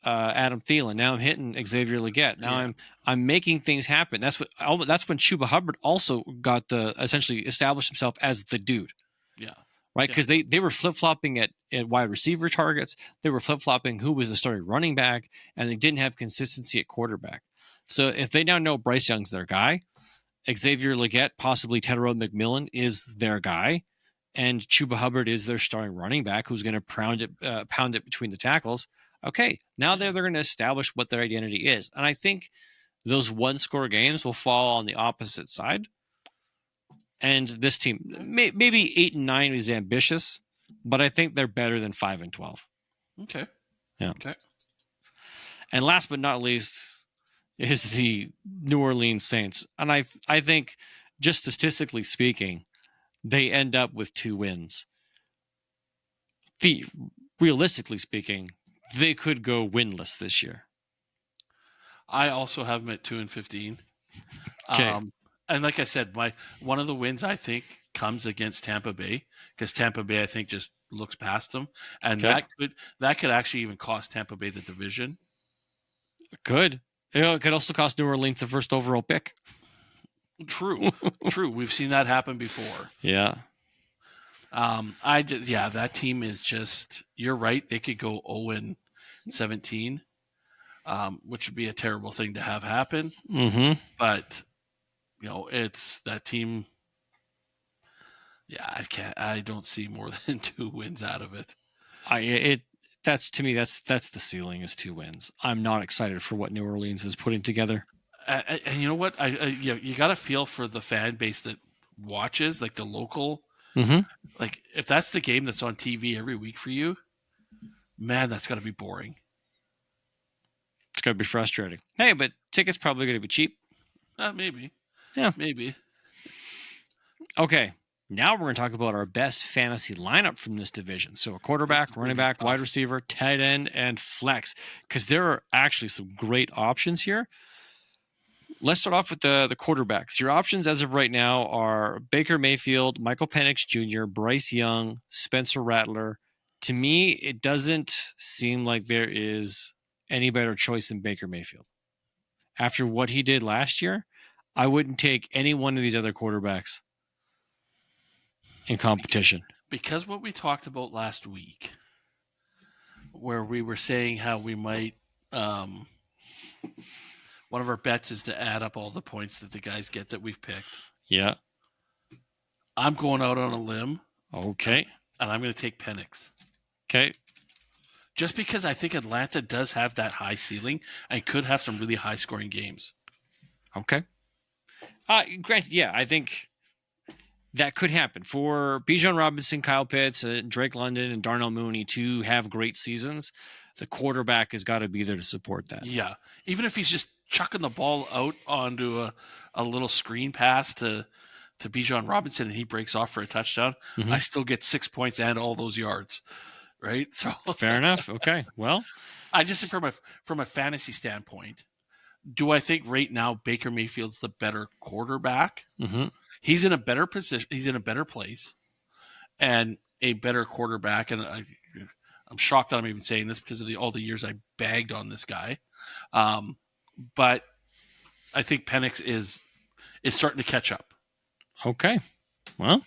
Adam Thielen. Now I'm hitting Xavier Legette. Now I'm making things happen. That's when Chuba Hubbard also got essentially established himself as the dude. Yeah. Right. Because they were flip flopping at wide receiver targets. They were flip flopping who was the starting running back, and they didn't have consistency at quarterback. So if they now know Bryce Young's their guy, Xavier Legette, possibly Tedrow McMillan is their guy, and Chuba Hubbard is their starting running back who's going to pound it between the tackles. Okay, now they're going to establish what their identity is. And I think those one-score games will fall on the opposite side. And this team, maybe 8-9 is ambitious, but I think they're better than 5-12. Okay. Yeah. Okay. And last but not least is the New Orleans Saints. And I think, just statistically speaking, they end up with 2 wins. Realistically speaking, they could go winless this year. I also have them at 2-15. Okay. And like I said, one of the wins I think comes against Tampa Bay, because Tampa Bay I think just looks past them, and that could actually even cost Tampa Bay the division. It could. It could also cost New Orleans the first overall pick. True. We've seen that happen before. Yeah. That team is just. You're right. They could go 0-10 17, which would be a terrible thing to have happen. Mm-hmm. But it's that team. Yeah, I don't see more than 2 wins out of it. That's to me. That's the ceiling is 2 wins. I'm not excited for what New Orleans is putting together. And you know what? You got to feel for the fan base that watches, like the local. Mm-hmm. Like if that's the game that's on TV every week for you, man, that's got to be boring. It's going to be frustrating. Hey, but tickets probably going to be cheap. Maybe. Yeah. Maybe. Okay. Now we're going to talk about our best fantasy lineup from this division. So a quarterback, running back, wide receiver, tight end, and flex. Because there are actually some great options here. Let's start off with the quarterbacks. Your options as of right now are Baker Mayfield, Michael Penix Jr., Bryce Young, Spencer Rattler. To me, it doesn't seem like there is any better choice than Baker Mayfield. After what he did last year, I wouldn't take any one of these other quarterbacks in competition. Because what we talked about last week, where we were saying how we might one of our bets is to add up all the points that the guys get that we've picked. Yeah. I'm going out on a limb. Okay. And I'm going to take Penix. Okay. Just because I think Atlanta does have that high ceiling and could have some really high scoring games. Okay. Granted, yeah, I think that could happen for Bijan Robinson, Kyle Pitts, Drake London, and Darnell Mooney to have great seasons. The quarterback has got to be there to support that. Yeah. Even if he's just chucking the ball out onto a little screen pass to Bijan Robinson and he breaks off for a touchdown, I still get 6 points and all those yards. Right? So fair enough. Okay. Well, I just think from a fantasy standpoint, do I think right now Baker Mayfield's the better quarterback? Mm-hmm. He's in a better position. He's in a better place and a better quarterback. And I'm shocked that I'm even saying this because of all the years I bagged on this guy. But I think Penix is starting to catch up. Okay. Well,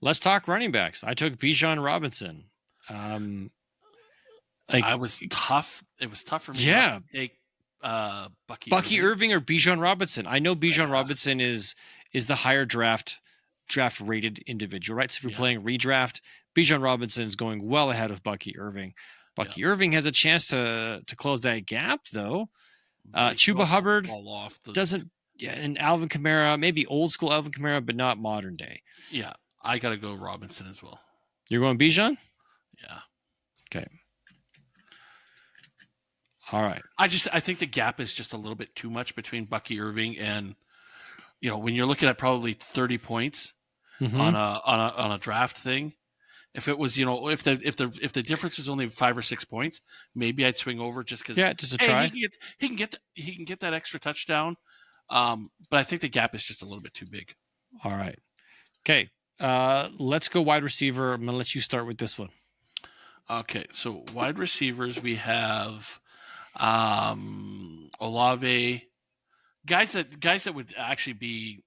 let's talk running backs. I took Bijan Robinson. I was tough. It was tough for me to take Bucky Irving or Bijan Robinson. I know Bijan Robinson is the higher draft rated individual, right? So if you're playing redraft, Bijan Robinson is going well ahead of Bucky Irving. Bucky Irving has a chance to close that gap, though. Chuba Hubbard doesn't. Yeah, and Alvin Kamara, maybe old school Alvin Kamara, but not modern day. Yeah, I got to go Robinson as well. You're going Bijan? Yeah. Okay. All right. I think the gap is just a little bit too much between Bucky Irving and, when you're looking at probably 30 points on a draft thing. If it was, if the difference is only 5 or 6 points, maybe I'd swing over just because. Yeah, just to try. He can get that extra touchdown, but I think the gap is just a little bit too big. All right. Okay. Let's go wide receiver. I'm gonna let you start with this one. Okay, so wide receivers we have Olave, guys that would actually be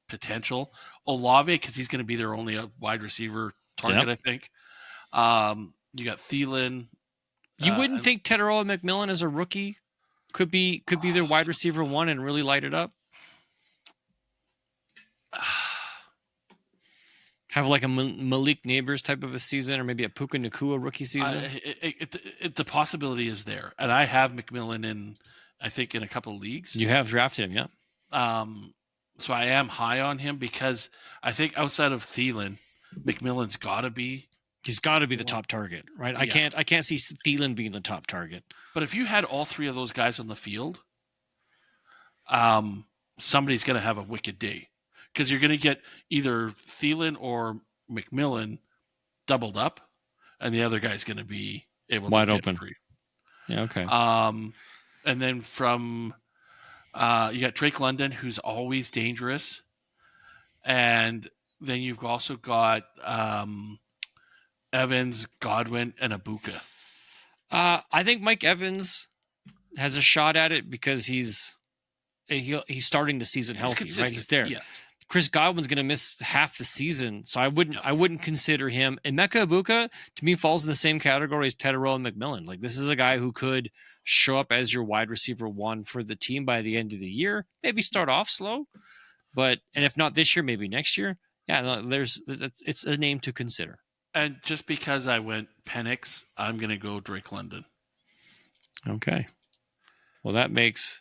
potential. Olave because he's going to be their only wide receiver target, I think. You got Thielen. You wouldn't think Tedorola McMillan as a rookie could be their wide receiver one and really light it up? Have like a Malik Neighbors type of a season, or maybe a Puka Nacua rookie season? The possibility is there. And I have McMillan in a couple of leagues. You have drafted him, yeah. So I am high on him because I think outside of Thielen, McMillan's got to be. He's got to be the top target, right? Yeah. I can't see Thielen being the top target. But if you had all three of those guys on the field, somebody's going to have a wicked day because you're going to get either Thielen or McMillan doubled up, and the other guy's going to be able wide to open. Free. Yeah, okay. And then from you got Drake London, who's always dangerous, and then you've also got Evans, Godwin, and Abuka. I think Mike Evans has a shot at it because he's starting the season healthy, right? He's there. Yeah. Chris Godwin's going to miss half the season, so I wouldn't consider him. And Emeka Egbuka, to me, falls in the same category as Teteroa McMillan. Like, this is a guy who could show up as your wide receiver 1 for the team by the end of the year. Maybe start off slow, and if not this year, maybe next year. Yeah, no, it's a name to consider. And just because I went Penix, I'm going to go Drake London. Okay. Well, that makes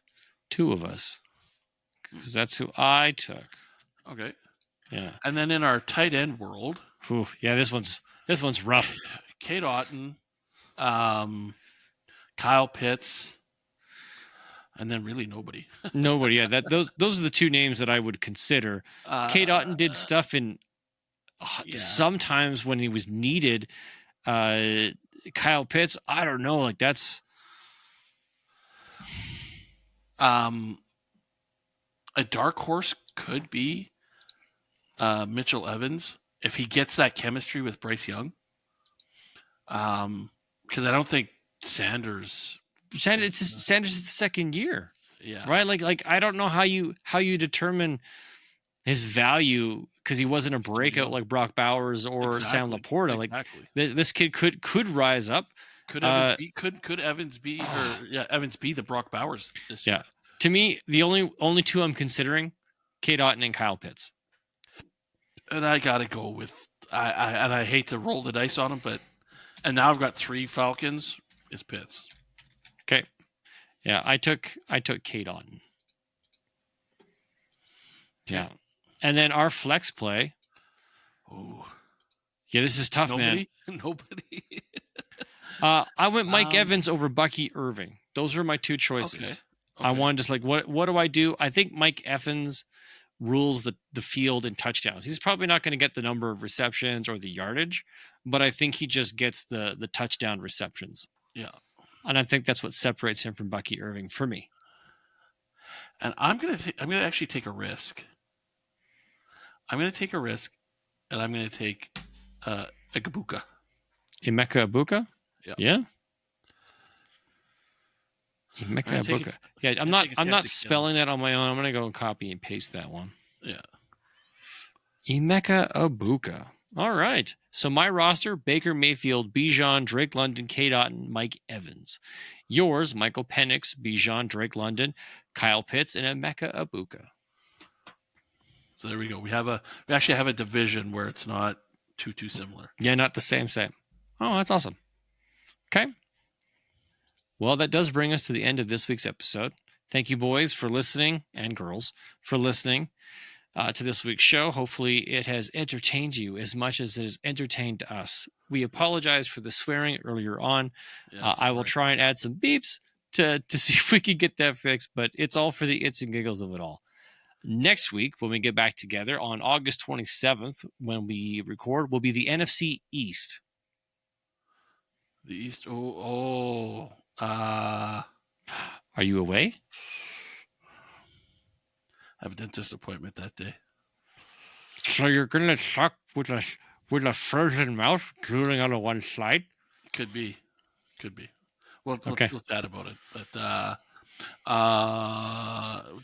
2 of us, because that's who I took. Okay. Yeah. And then in our tight end world, yeah, this one's rough. Kate Otten, Kyle Pitts, and then really nobody. Nobody. Yeah, those are the 2 names that I would consider. Kate Otten did stuff in sometimes when he was needed. Kyle Pitts, I don't know. Like, that's a dark horse could be Mitchell Evans if he gets that chemistry with Bryce Young. Because I don't think Sanders is the second year. Yeah. Right? Like I don't know how you determine his value, because he wasn't a breakout like Brock Bowers or Sam Laporta. Exactly. Like, this kid could rise up. Could Evans be Evans be the Brock Bowers this year? Yeah. To me, the only 2 I'm considering, Kate Otten and Kyle Pitts. And I gotta go with I hate to roll the dice on him, and now I've got 3 Falcons. Is Pitts. Okay. Yeah, I took Kate Otten. Yeah. And then our flex play. Oh. Yeah, this is tough, man. Nobody. I went Mike Evans over Bucky Irving. Those were my 2 choices. Okay. I wanted just what do I do? I think Mike Evans rules the field in touchdowns. He's probably not going to get the number of receptions or the yardage, but I think he just gets the touchdown receptions. Yeah. And I think that's what separates him from Bucky Irving for me. And I'm gonna actually take a risk. I'm gonna take a risk, and I'm gonna take Egbuka. Emeka Egbuka? Yeah. Emeka Egbuka. Yeah, I'm not spelling that on my own. I'm gonna go and copy and paste that one. Yeah. Emeka Egbuka. All right. So my roster: Baker Mayfield, Bijan, Drake London, Kate Otten, Mike Evans. Yours: Michael Penix, Bijan, Drake London, Kyle Pitts, and Emeka Egbuka. So there we go. We actually have a division where it's not too similar. Yeah, not the same. Oh, that's awesome. Okay. Well, that does bring us to the end of this week's episode. Thank you, boys, for listening, and girls, for listening to this week's show. Hopefully it has entertained you as much as it has entertained us. We apologize for the swearing earlier on. Yes, I will try and add some beeps to see if we can get that fixed, but it's all for the its and giggles of it all. Next week, when we get back together on August 27th, when we record, will be the NFC East. The East? Are you away? I have a dentist appointment that day. So you're going to suck with a frozen mouth drooling on one side? Could be. We'll chat about it. But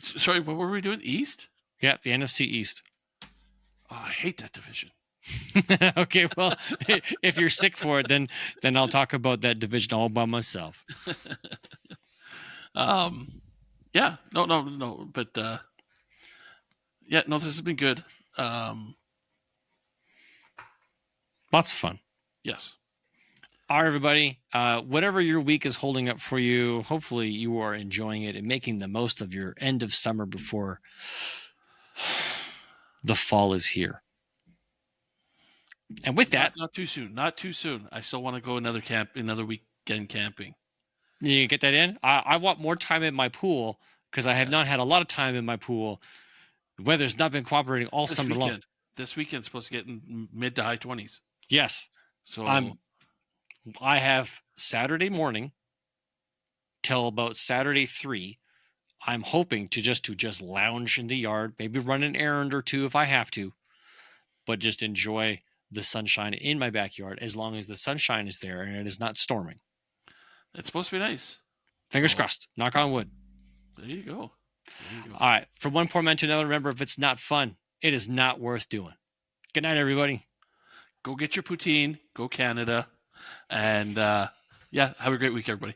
sorry, what were we doing? East? Yeah, the NFC East. Oh, I hate that division. Okay, well, if you're sick for it, then I'll talk about that division all by myself. Yeah, no, but yeah, no, this has been good. Lots of fun. Yes. All right, everybody. Whatever your week is holding up for you, hopefully you are enjoying it and making the most of your end of summer before the fall is here. And with that, not too soon. I still want to go another weekend camping. You get that in? I want more time in my pool because I have not had a lot of time in my pool. The weather's not been cooperating all summer long. This weekend's supposed to get in mid to high 20s. Yes. So I have Saturday morning till about Saturday 3. I'm hoping to just lounge in the yard, maybe run an errand or two if I have to, but just enjoy the sunshine in my backyard as long as the sunshine is there and it is not storming. It's supposed to be nice. Fingers crossed. Knock on wood. There you go. All right. From one poor man to another, remember, if it's not fun, It is not worth doing. Good night, everybody. Go get your poutine. Go Canada. And yeah, have a great week, everybody.